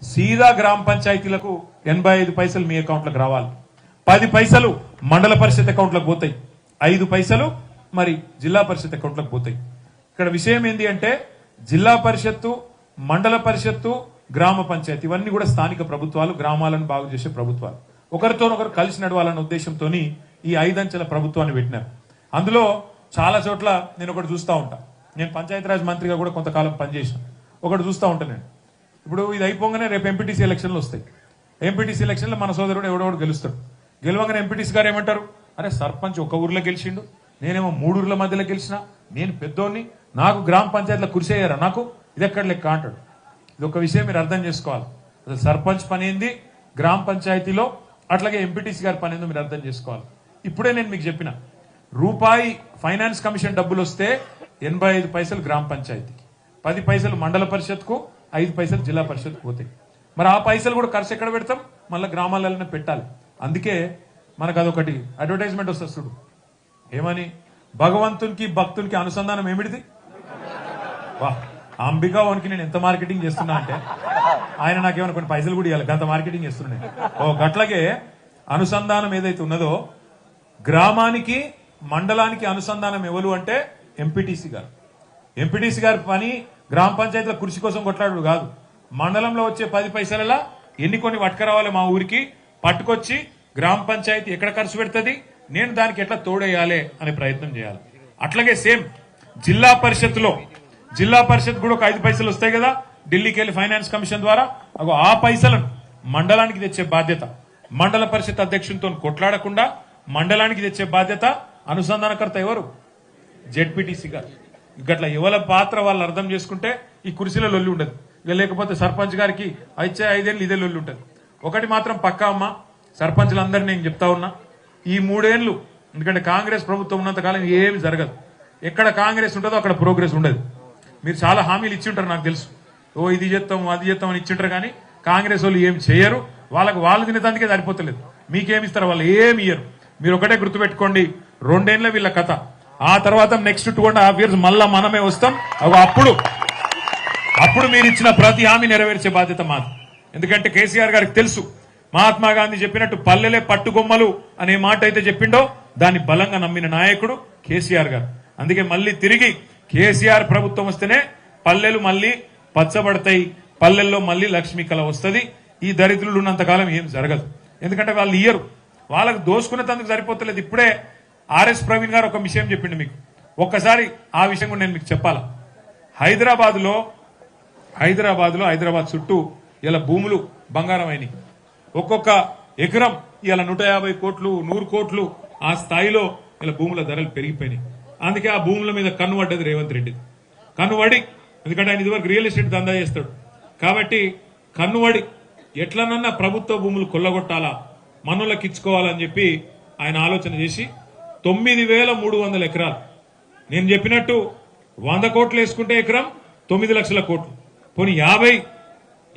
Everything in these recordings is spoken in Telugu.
సీదా గ్రామ పంచాయతీలకు 85 పైసలు మీ అకౌంట్లకు రావాలి. 10 పైసలు మండల పరిషత్ అకౌంట్లకు పోతాయి. 5 పైసలు మరి జిల్లా పరిషత్ అకౌంట్లకు పోతాయి. ఇక్కడ విషయం ఏంటి అంటే జిల్లా పరిషత్తు, మండల పరిషత్తు, గ్రామ పంచాయతీ ఇవన్నీ కూడా స్థానిక ప్రభుత్వాలు, గ్రామాలను బాగు చేసే ప్రభుత్వాలు. ఒకరితోనొకరు కలిసి నడవాలన్న ఉద్దేశంతో ఈ 5 అంచెల ప్రభుత్వాన్ని పెట్టినారు. అందులో చాలా చోట్ల నేను ఒకటి చూస్తూ ఉంటా. నేను పంచాయతీరాజ్ మంత్రిగా కూడా కొంతకాలం పనిచేసాను. ఒకటి చూస్తూ ఉంటాను నేను. ఇప్పుడు ఇది అయిపోగానే రేపు ఎంపీటీసీ ఎలక్షన్లు వస్తాయి. ఎంపీటీసీ ఎలక్షన్లో మన సోదరుడు ఎవడెవడు గెలుస్తాడు. గెలవగానే ఎంపీటీసీ గారు ఏమంటారు, అరే సర్పంచ్ ఒక ఊర్లో గెలిచిండు, నేనేమో 3 ఊర్ల మధ్యలో గెలిచిన, నేను పెద్దోడిని, నాకు గ్రామ పంచాయతీలో కుర్చీ అయ్యారా, నాకు ఇది ఎక్కడ లెక్క అంటాడు. ఇది ఒక విషయం మీరు అర్థం చేసుకోవాలి. అసలు సర్పంచ్ పని ఏంది గ్రామ పంచాయతీలో, అట్లాగే ఎంపీటీసీ గారి పని ఏందో మీరు అర్థం చేసుకోవాలి. ఇప్పుడే నేను మీకు చెప్పిన రూపాయి ఫైనాన్స్ కమిషన్ డబ్బులు వస్తే 85 పైసలు గ్రామ పంచాయతీకి, 10 పైసలు మండల పరిషత్కు, 5 పైసలు జిల్లా పరిషత్కు పోతాయి. మరి ఆ పైసలు కూడా ఖర్చు ఎక్కడ పెడతాం, మళ్ళీ గ్రామాలలోనే పెట్టాలి. అందుకే మనకు అదొకటి అడ్వర్టైజ్మెంట్ వస్తుంది చూడు, ఏమని, భగవంతునికి భక్తునికి అనుసంధానం ఏమిటిది. వా, అంబికా వానికి నేను ఎంత మార్కెటింగ్ చేస్తున్నా అంటే ఆయన నాకేమైనా కొన్ని పైసలు కూడా ఇవ్వాలి, గంత మార్కెటింగ్ చేస్తున్నాను. ఓ గట్లాగే అనుసంధానం ఏదైతే ఉన్నదో గ్రామానికి మండలానికి అనుసంధానం ఎవరు అంటే ఎంపీటీసీ గారు. ఎంపీటీసీ గారి పని గ్రామ పంచాయతీల కృషి కోసం కొట్లాడు కాదు. మండలంలో వచ్చే 10 పైసలలో ఎన్ని కొన్ని పట్టుకురావాలి మా ఊరికి, పట్టుకొచ్చి గ్రామ పంచాయతీ ఎక్కడ ఖర్చు పెడుతుంది, నేను దానికి ఎట్లా తోడేయాలి అనే ప్రయత్నం చేయాలి. అట్లాగే సేమ్ జిల్లా పరిషత్లో, జిల్లా పరిషత్ కూడా ఒక 5 పైసలు వస్తాయి కదా ఢిల్లీకి వెళ్ళి ఫైనాన్స్ కమిషన్ ద్వారా, ఆ పైసలను మండలానికి తెచ్చే బాధ్యత, మండల పరిషత్ అధ్యక్షునితో కొట్లాడకుండా మండలానికి తెచ్చే బాధ్యత అనుసంధానకర్త ఎవరు, జెడ్పీటీసీ గారు. గట్లా ఎవరి పాత్ర వాళ్ళు అర్థం చేసుకుంటే ఈ కుర్చీలో లొల్లి ఉండదు. ఇక లేకపోతే సర్పంచ్ గారికి వచ్చే 5 ఏళ్ళు ఇదే లొల్లి ఉంటుంది. ఒకటి మాత్రం పక్కా అమ్మ, సర్పంచ్లందరినీ నేను చెప్తా ఉన్నా, ఈ 3 ఏళ్ళు ఎందుకంటే కాంగ్రెస్ ప్రభుత్వం ఉన్నంతకాలం ఏమి జరగదు. ఎక్కడ కాంగ్రెస్ ఉంటుందో అక్కడ ప్రోగ్రెస్ ఉండదు. మీరు చాలా హామీలు ఇచ్చి ఉంటారు నాకు తెలుసు, ఓ ఇది చేస్తాం అది చేస్తాం అని ఇచ్చింటారు, కానీ కాంగ్రెస్ వాళ్ళు ఏమి చేయరు. వాళ్ళు తినేదానికే సరిపోతలేదు, మీకేమిస్తారు వాళ్ళు ఏమి ఇయ్యరు. మీరు ఒకటే గుర్తుపెట్టుకోండి, 2 ఏళ్ళ వీళ్ళ కథ. ఆ తర్వాత నెక్స్ట్ 2.5 years మళ్ళా మనమే వస్తాం. అప్పుడు మీరు ఇచ్చిన ప్రతి హామీ నెరవేర్చే బాధ్యత మాది. ఎందుకంటే కేసీఆర్ గారికి తెలుసు, మహాత్మా గాంధీ చెప్పినట్టు పల్లెలే పట్టుగొమ్మలు అనే మాట అయితే చెప్పిండో దాన్ని బలంగా నమ్మిన నాయకుడు కేసీఆర్ గారు. అందుకే మళ్ళీ తిరిగి కేసీఆర్ ప్రభుత్వం వస్తేనే పల్లెలు మళ్ళీ పచ్చబడతాయి, పల్లెల్లో మళ్ళీ లక్ష్మీ కళ వస్తుంది. ఈ దరిద్రులు ఉన్నంతకాలం ఏం జరగదు. ఎందుకంటే వాళ్ళు ఇయ్యరు, వాళ్ళకు దోసుకునేందుకు సరిపోతలేదు. ఇప్పుడే ఆర్ఎస్ ప్రవీణ్ గారు ఒక విషయం చెప్పిండు మీకు, ఒక్కసారి ఆ విషయం కూడా నేను మీకు చెప్పాలా. హైదరాబాద్ చుట్టూ ఇలా భూములు బంగారం అయినాయి. ఒక్కొక్క ఎకరం ఇలా 150 కోట్లు 100 కోట్లు ఆ స్థాయిలో ఇలా భూముల ధరలు పెరిగిపోయినాయి. అందుకే ఆ భూముల మీద కన్నుపడ్డది రేవంత్ రెడ్డి. కన్నుపడి, ఎందుకంటే ఆయన ఇదివరకు రియల్ ఎస్టేట్ దందా చేస్తాడు కాబట్టి కన్నుపడి ఎట్లనన్నా ప్రభుత్వ భూములు కొల్లగొట్టాలా, మనులకు ఇచ్చుకోవాలని చెప్పి ఆయన ఆలోచన చేసి 9,300 ఎకరాలు, నేను చెప్పినట్టు 100 కోట్లు వేసుకుంటే ఎకరం 9 లక్షల కోట్లు, పోనీ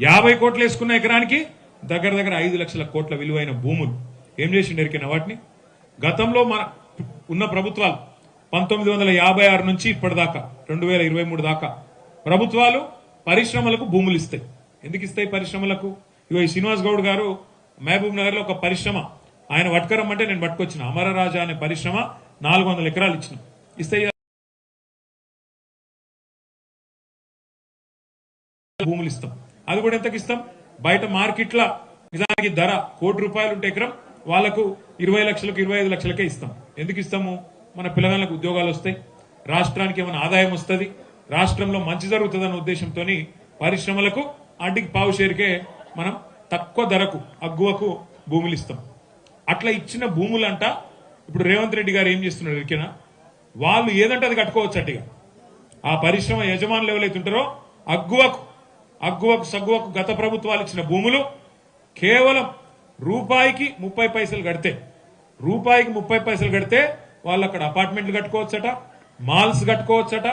50 కోట్లు వేసుకున్న ఎకరానికి దగ్గర 5 లక్షల కోట్ల విలువైన భూములు ఏం చేసిండు ఎరికిన వాటిని. గతంలో మన ఉన్న ప్రభుత్వాలు 1956 నుంచి ఇప్పటిదాకా 2023 దాకా ప్రభుత్వాలు పరిశ్రమలకు భూములు ఇస్తాయి. ఎందుకు ఇస్తాయి పరిశ్రమలకు? ఇగో ఈ శ్రీనివాస్ గౌడ్ గారు మహబూబ్ నగర్ లో ఒక పరిశ్రమ ఆయన పట్టుకరమ్మంటే నేను పట్టుకొచ్చిన, అమరరాజా అనే పరిశ్రమ 400 ఎకరాలు ఇచ్చిన, ఇస్తే భూములు ఇస్తాం. అది కూడా ఎంతకి ఇస్తాం, బయట మార్కెట్ల నిజానికి ధర ₹1,00,00,000 ఉంటే ఎకరం వాళ్లకు 20 లక్షలకు 25 లక్షలకే ఇస్తాం. ఎందుకు ఇస్తాము? మన పిల్లగాళ్ళకు ఉద్యోగాలు వస్తాయి, రాష్ట్రానికి ఏమైనా ఆదాయం వస్తుంది, రాష్ట్రంలో మంచి జరుగుతుందన్న ఉద్దేశంతో పరిశ్రమలకు అడ్డికి పావు షేరుకే మనం తక్కువ ధరకు అగ్గువకు భూములు ఇస్తాం. అట్లా ఇచ్చిన భూములంట ఇప్పుడు రేవంత్ రెడ్డి గారు ఏం చేస్తున్నారు ఎరికేనా, వాళ్ళు ఏదంటే అది కట్టుకోవచ్చు. అట్టిగా ఆ పరిశ్రమ యజమానులు ఎవరైతే ఉంటారో అగ్గువకు సగ్గువకు గత ప్రభుత్వాలు ఇచ్చిన భూములు కేవలం రూపాయికి 30 పైసలు కడితే వాళ్ళు అక్కడ అపార్ట్మెంట్లు కట్టుకోవచ్చట, మాల్స్ కట్టుకోవచ్చట,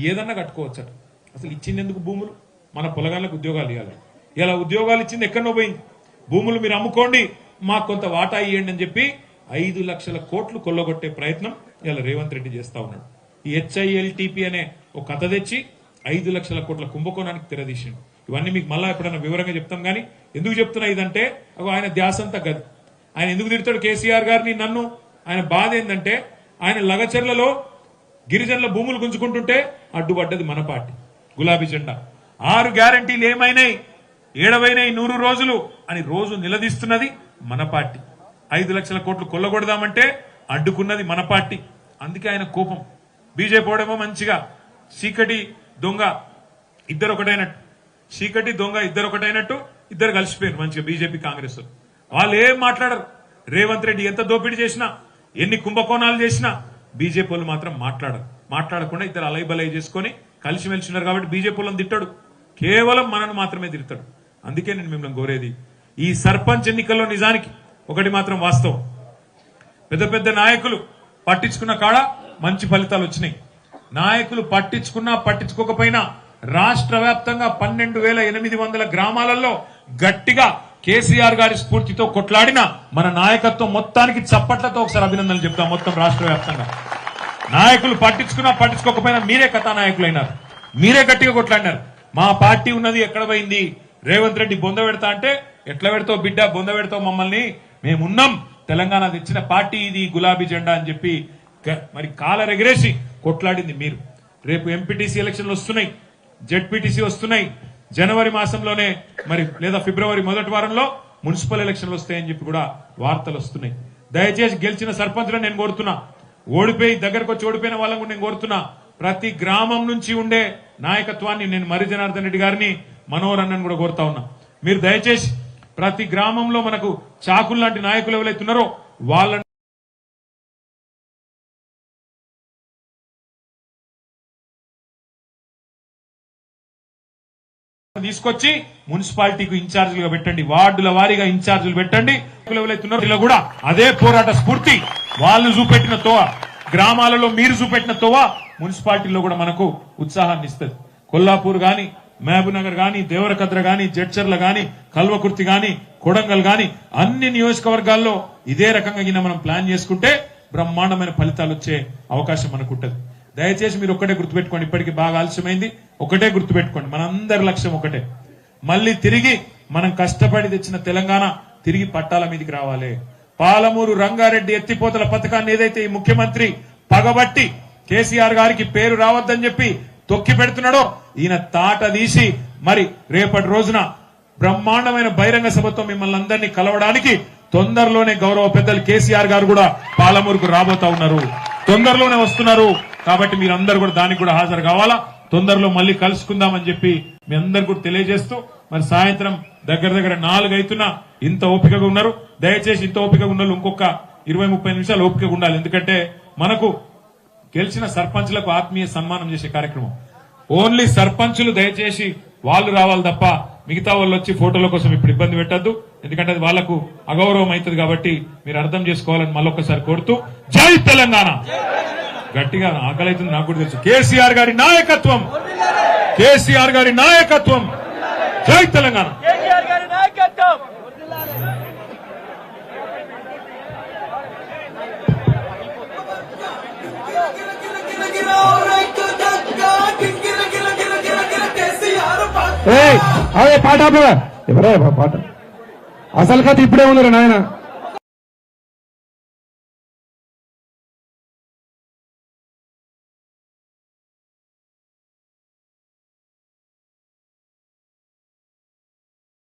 ఏదన్నా కట్టుకోవచ్చట. అసలు ఇచ్చింది ఎందుకు భూములు? మన పొలగాళ్ళకు ఉద్యోగాలు ఇవ్వాలి. ఇలా ఉద్యోగాలు ఇచ్చింది ఎక్కడో పోయింది. భూములు మీరు అమ్ముకోండి, మాకు కొంత వాటా ఇవ్వండి అని చెప్పి 5 లక్షల కోట్లు కొల్లగొట్టే ప్రయత్నం ఇలా రేవంత్ రెడ్డి చేస్తా ఉన్నాడు. ఈ HILTP అనే ఒక కథ తెచ్చి 5 లక్షల కోట్ల కుంభకోణానికి తెరదీసిండు. ఇవన్నీ మీకు మళ్ళా ఎప్పుడైనా వివరంగా చెప్తాం కానీ ఎందుకు చెప్తున్నా ఇదంటే ఆయన ధ్యాస అంతా గది. ఆయన ఎందుకు తిడతాడు కేసీఆర్ గారిని నన్ను? ఆయన బాధ ఏంటంటే ఆయన లగచర్లలో గిరిజనుల భూములు గుంజుకుంటుంటే అడ్డుపడ్డది మన పార్టీ గులాబీ జెండా. 6 గ్యారంటీలు ఏమైనాయి, 100 రోజులు అని రోజు నిలదీస్తున్నది మన పార్టీ. 5 లక్షల కోట్లు కొల్లగొడదామంటే అడ్డుకున్నది మన పార్టీ. అందుకే ఆయన కోపం. బీజేపీ ఓడేమో మంచిగా చీకటి దొంగ ఇద్దరు ఒకటైనట్టు, చీకటి దొంగ ఇద్దరు ఒకటైనట్టు ఇద్దరు కలిసిపోయారు మంచిగా బీజేపీ కాంగ్రెస్. వాళ్ళు ఏం మాట్లాడరు. రేవంత్ రెడ్డి ఎంత దోపిడీ చేసినా, ఎన్ని కుంభకోణాలు చేసినా బీజేపీ వాళ్ళు మాత్రం మాట్లాడకుండా ఇద్దరు అలైబలై చేసుకుని కలిసిమెలిసి ఉన్నారు కాబట్టి బీజేపీ వాళ్ళని తిట్టాడు, కేవలం మనను మాత్రమే తిడతాడు. అందుకే నేను మిమ్మల్ని కోరేది, ఈ సర్పంచ్ ఎన్నికల్లో నిజానికి ఒకటి మాత్రం వాస్తవం, పెద్ద పెద్ద నాయకులు పట్టించుకున్న కాడ మంచి ఫలితాలు వచ్చినాయి. నాయకులు పట్టించుకున్నా పట్టించుకోకపోయినా రాష్ట్ర వ్యాప్తంగా 12,800 గ్రామాలలో గట్టిగా కేసీఆర్ గారి స్ఫూర్తితో కొట్లాడిన మన నాయకత్వం మొత్తానికి చప్పట్లతో ఒకసారి అభినందనలు చెప్తాం. మొత్తం రాష్ట్ర వ్యాప్తంగా నాయకులు పట్టించుకున్నా పట్టించుకోకపోయినా మీరే కథానాయకులైనారు, మీరే గట్టిగా కొట్లాడినారు. మా పార్టీ ఉన్నది ఎక్కడ పోయింది, రేవంత్ రెడ్డి బొంద పెడతా అంటే ఎట్లా పెడతావు బిడ్డ, బొంద పెడతావు మమ్మల్ని, మేమున్నాం, తెలంగాణ తెచ్చిన పార్టీ ఇది గులాబీ జెండా అని చెప్పి మరి కాలరెగరేసి కొట్లాడింది మీరు. రేపు ఎంపీటీసీ ఎలక్షన్లు వస్తున్నాయి, జెడ్పీటీసీ వస్తున్నాయి, జనవరి మాసంలోనే మరి లేదా ఫిబ్రవరి మొదటి వారంలో మున్సిపల్ ఎలక్షన్లు వస్తాయని చెప్పి కూడా వార్తలు వస్తున్నాయి. దయచేసి గెలిచిన సర్పంచ్లను నేను కోరుతున్నా, ఓడిపోయి దగ్గరకు వచ్చి ఓడిపోయిన వాళ్ళని కూడా నేను కోరుతున్నా, ప్రతి గ్రామం నుంచి ఉండే నాయకత్వాన్ని నేను మరి జనార్దన్ రెడ్డి గారిని, మనోహర్ అన్నని కూడా కోరుతా ఉన్నా. మీరు దయచేసి ప్రతి గ్రామంలో మనకు చాకులు లాంటి నాయకులు ఎవరైతే ఉన్నారో వాళ్ళని తీసుకొచ్చి మున్సిపాలిటీకి ఇన్ఛార్జీలుగా పెట్టండి, వార్డుల వారీగా ఇన్ఛార్జీలు పెట్టండి. ఎవరైతే కూడా అదే పోరాట స్ఫూర్తి వాళ్ళు చూపెట్టిన తోవ, గ్రామాలలో మీరు చూపెట్టిన తోవ మున్సిపాలిటీలో కూడా మనకు ఉత్సాహాన్ని ఇస్తుంది. కొల్లాపూర్ గాని, మహబూబ్ నగర్ గాని, దేవరకద్ర గాని, జడ్చర్ల గాని, కల్వకుర్తి గాని, కొడంగల్ గాని అన్ని నియోజకవర్గాల్లో ఇదే రకంగా మనం ప్లాన్ చేసుకుంటే బ్రహ్మాండమైన ఫలితాలు వచ్చే అవకాశం మనకు ఉంటుంది. దయచేసి మీరు ఒక్కటే గుర్తుపెట్టుకోండి, ఇప్పటికీ బాగా ఆలస్యమైంది, ఒకటే గుర్తుపెట్టుకోండి, మనందరి లక్ష్యం ఒకటే, మళ్ళీ తిరిగి మనం కష్టపడి తెచ్చిన తెలంగాణ తిరిగి పట్టాల మీదకి రావాలి. పాలమూరు రంగారెడ్డి ఎత్తిపోతల పథకాన్ని ఏదైతే ఈ ముఖ్యమంత్రి పగబట్టి కేసీఆర్ గారికి పేరు రావద్దని చెప్పి తొక్కి పెడుతున్నాడో ఈయన తాట తీసి మరి రేపటి రోజున బ్రహ్మాండమైన బహిరంగ సభతో మిమ్మల్ని అందరినీ కలవడానికి తొందరలోనే గౌరవ పెద్దలు కేసీఆర్ గారు కూడా పాలమూరుకు రాబోతా ఉన్నారు, తొందరలోనే వస్తున్నారు. కాబట్టి మీరందరూ కూడా దానికి కూడా హాజరు కావాలా, తొందరలో మళ్ళీ కలుసుకుందామని చెప్పి మీ అందరు కూడా తెలియజేస్తూ మరి సాయంత్రం దగ్గర 4 అవుతున్నా ఇంత ఓపికగా ఉన్నారు. దయచేసి ఇంత ఓపికగా ఉన్న ఇంకొక 20-30 నిమిషాలు ఓపికగా ఉండాలి. ఎందుకంటే మనకు గెలిచిన సర్పంచ్లకు ఆత్మీయ సన్మానం చేసే కార్యక్రమం. ఓన్లీ సర్పంచులు దయచేసి వాళ్ళు రావాలి తప్ప మిగతా వాళ్ళు వచ్చి ఫోటోల కోసం ఇప్పుడు ఇబ్బంది పెట్టద్దు, ఎందుకంటే అది వాళ్లకు అగౌరవం అవుతుంది. కాబట్టి మీరు అర్థం చేసుకోవాలని మళ్ళొక్కసారి కోరుతూ జై తెలంగాణ. గట్టిగా ఆకలి అవుతుంది నాకు కూడా తెలుసు. కేసీఆర్ గారి నాయకత్వం, కేసీఆర్ గారి నాయకత్వం, జై తెలంగాణ. అదే పాట ఎవరే పాట అసలు కథ ఇప్పుడే ఉందిరా నాయన.